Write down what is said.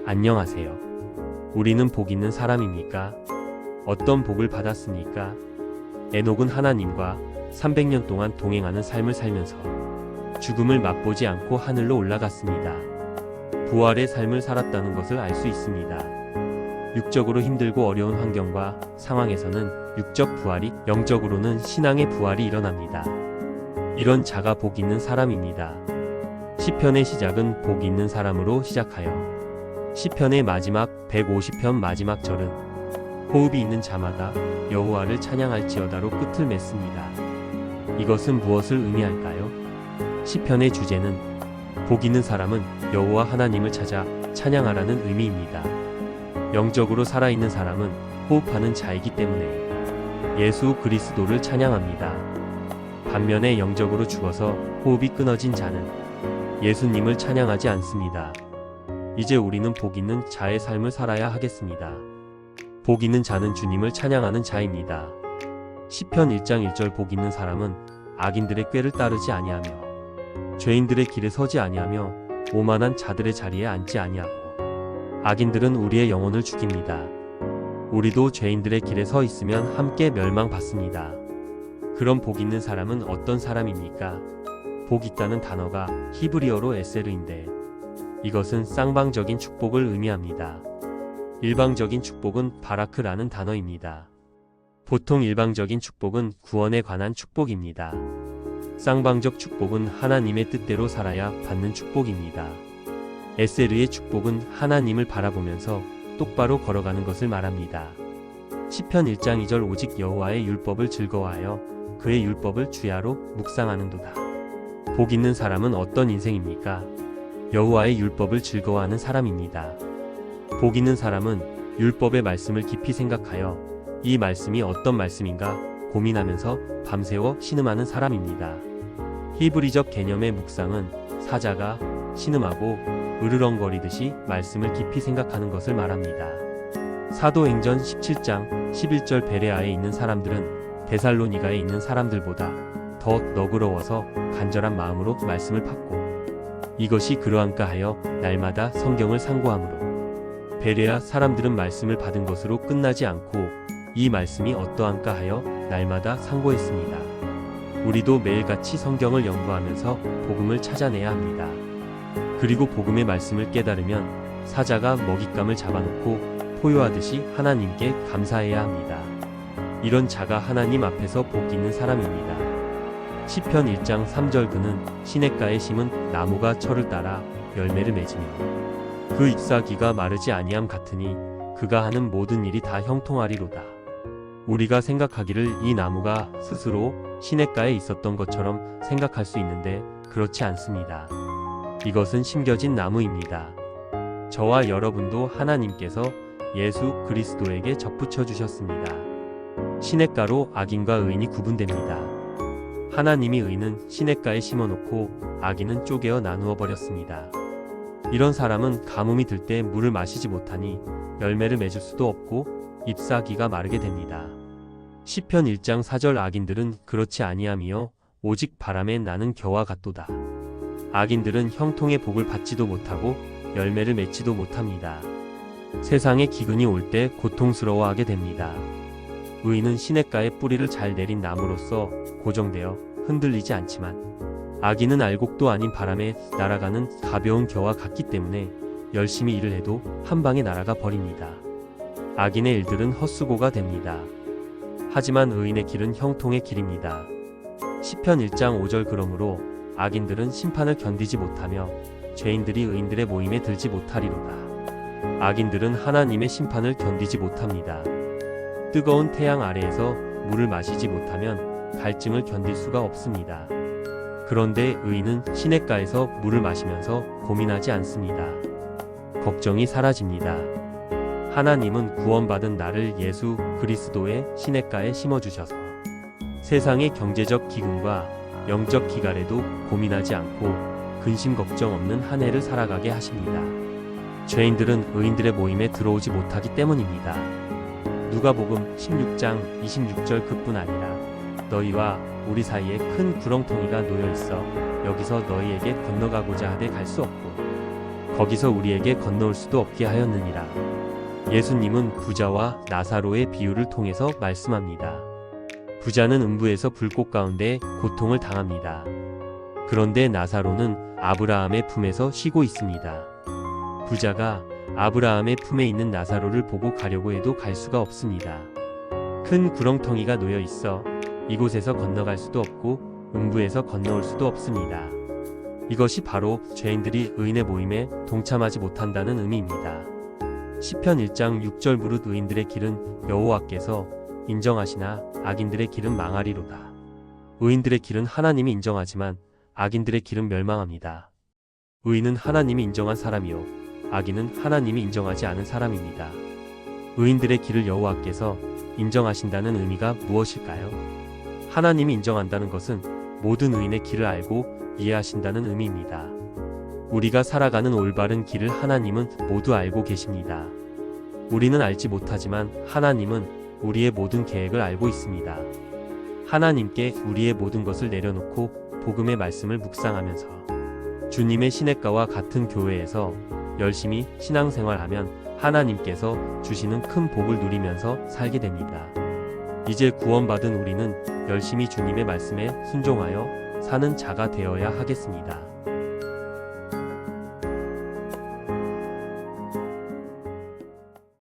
안녕하세요. 우리는 복 있는 사람입니까? 어떤 복을 받았습니까? 에녹은 하나님과 300년 동안 동행하는 삶을 살면서 죽음을 맛보지 않고 하늘로 올라갔습니다. 부활의 삶을 살았다는 것을 알 수 있습니다. 육적으로 힘들고 어려운 환경과 상황에서는 육적 부활이, 영적으로는 신앙의 부활이 일어납니다. 이런 자가 복 있는 사람입니다. 시편의 시작은 복 있는 사람으로 시작하여 시편의 마지막 150편 마지막 절은 호흡이 있는 자마다 여호와를 찬양할지어다로 끝을 맺습니다. 이것은 무엇을 의미할까요? 시편의 주제는 복 있는 사람은 여호와 하나님을 찾아 찬양하라는 의미입니다. 영적으로 살아있는 사람은 호흡하는 자이기 때문에 예수 그리스도를 찬양합니다. 반면에 영적으로 죽어서 호흡이 끊어진 자는 예수님을 찬양하지 않습니다. 이제 우리는 복 있는 자의 삶을 살아야 하겠습니다. 복 있는 자는 주님을 찬양하는 자입니다. 시편 1장 1절 복 있는 사람은 악인들의 꾀를 따르지 아니하며 죄인들의 길에 서지 아니하며 오만한 자들의 자리에 앉지 아니하고 악인들은 우리의 영혼을 죽입니다. 우리도 죄인들의 길에 서 있으면 함께 멸망받습니다. 그럼 복 있는 사람은 어떤 사람입니까? 복 있다는 단어가 히브리어로 에세르인데 이것은 쌍방적인 축복을 의미합니다. 일방적인 축복은 바라크라는 단어입니다. 보통 일방적인 축복은 구원에 관한 축복입니다. 쌍방적 축복은 하나님의 뜻대로 살아야 받는 축복입니다. 에세르의 축복은 하나님을 바라보면서 똑바로 걸어가는 것을 말합니다. 시편 1장 2절 오직 여호와의 율법을 즐거워하여 그의 율법을 주야로 묵상하는도다. 복 있는 사람은 어떤 인생입니까? 여호와의 율법을 즐거워하는 사람입니다. 복 있는 사람은 율법의 말씀을 깊이 생각하여 이 말씀이 어떤 말씀인가 고민하면서 밤새워 신음하는 사람입니다. 히브리적 개념의 묵상은 사자가 신음하고 으르렁거리듯이 말씀을 깊이 생각하는 것을 말합니다. 사도행전 17장 11절 베레아에 있는 사람들은 데살로니가에 있는 사람들보다 더 너그러워서 간절한 마음으로 말씀을 팠고 이것이 그러한가 하여 날마다 성경을 상고하므로 베레아 사람들은 말씀을 받은 것으로 끝나지 않고 이 말씀이 어떠한가 하여 날마다 상고했습니다. 우리도 매일같이 성경을 연구하면서 복음을 찾아내야 합니다. 그리고 복음의 말씀을 깨달으면 사자가 먹잇감을 잡아놓고 포효하듯이 하나님께 감사해야 합니다. 이런 자가 하나님 앞에서 복 있는 사람입니다. 시편 1장 3절 그는 시냇가에 심은 나무가 철을 따라 열매를 맺으며 그 잎사귀가 마르지 아니함 같으니 그가 하는 모든 일이 다 형통하리로다. 우리가 생각하기를 이 나무가 스스로 시냇가에 있었던 것처럼 생각할 수 있는데 그렇지 않습니다. 이것은 심겨진 나무입니다. 저와 여러분도 하나님께서 예수 그리스도에게 접붙여 주셨습니다. 시냇가로 악인과 의인이 구분됩니다. 하나님이 의인은 시냇가에 심어놓고 악인은 쪼개어 나누어 버렸습니다. 이런 사람은 가뭄이 들 때 물을 마시지 못하니 열매를 맺을 수도 없고 잎사귀가 마르게 됩니다. 시편 1장 4절 악인들은 그렇지 아니하며 오직 바람에 나는 겨와 같도다. 악인들은 형통의 복을 받지도 못하고 열매를 맺지도 못합니다. 세상에 기근이 올 때 고통스러워하게 됩니다. 의인은 시냇가에 뿌리를 잘 내린 나무로서 고정되어 흔들리지 않지만 악인은 알곡도 아닌 바람에 날아가는 가벼운 겨와 같기 때문에 열심히 일을 해도 한 방에 날아가 버립니다. 악인의 일들은 헛수고가 됩니다. 하지만 의인의 길은 형통의 길입니다. 시편 1장 5절 그러므로 악인들은 심판을 견디지 못하며 죄인들이 의인들의 모임에 들지 못하리로다. 악인들은 하나님의 심판을 견디지 못합니다. 뜨거운 태양 아래에서 물을 마시지 못하면 갈증을 견딜 수가 없습니다. 그런데 의인은 시냇가에서 물을 마시면서 고민하지 않습니다. 걱정이 사라집니다. 하나님은 구원받은 나를 예수 그리스도의 시냇가에 심어주셔서 세상의 경제적 기근과 영적 기갈에도 고민하지 않고 근심 걱정 없는 한 해를 살아가게 하십니다. 죄인들은 의인들의 모임에 들어오지 못하기 때문입니다. 누가복음 16장 26절 그뿐 아니라 너희와 우리 사이에 큰 구렁텅이가 놓여 있어 여기서 너희에게 건너가고자 하되 갈 수 없고 거기서 우리에게 건너올 수도 없게 하였느니라. 예수님은 부자와 나사로의 비유를 통해서 말씀합니다. 부자는 음부에서 불꽃 가운데 고통을 당합니다. 그런데 나사로는 아브라함의 품에서 쉬고 있습니다. 부자가 아브라함의 품에 있는 나사로를 보고 가려고 해도 갈 수가 없습니다. 큰 구렁텅이가 놓여 있어 이곳에서 건너갈 수도 없고 음부에서 건너올 수도 없습니다. 이것이 바로 죄인들이 의인의 모임에 동참하지 못한다는 의미입니다. 시편 1장 6절 무릇 의인들의 길은 여호와께서 인정하시나 악인들의 길은 망하리로다. 의인들의 길은 하나님이 인정하지만 악인들의 길은 멸망합니다. 의인은 하나님이 인정한 사람이요 악인은 하나님이 인정하지 않은 사람입니다. 의인들의 길을 여호와께서 인정하신다는 의미가 무엇일까요? 하나님이 인정한다는 것은 모든 의인의 길을 알고 이해하신다는 의미입니다. 우리가 살아가는 올바른 길을 하나님은 모두 알고 계십니다. 우리는 알지 못하지만 하나님은 우리의 모든 계획을 알고 있습니다. 하나님께 우리의 모든 것을 내려놓고 복음의 말씀을 묵상하면서 주님의 시냇가와 같은 교회에서 열심히 신앙생활하면 하나님께서 주시는 큰 복을 누리면서 살게 됩니다. 이제 구원받은 우리는 열심히 주님의 말씀에 순종하여 사는 자가 되어야 하겠습니다.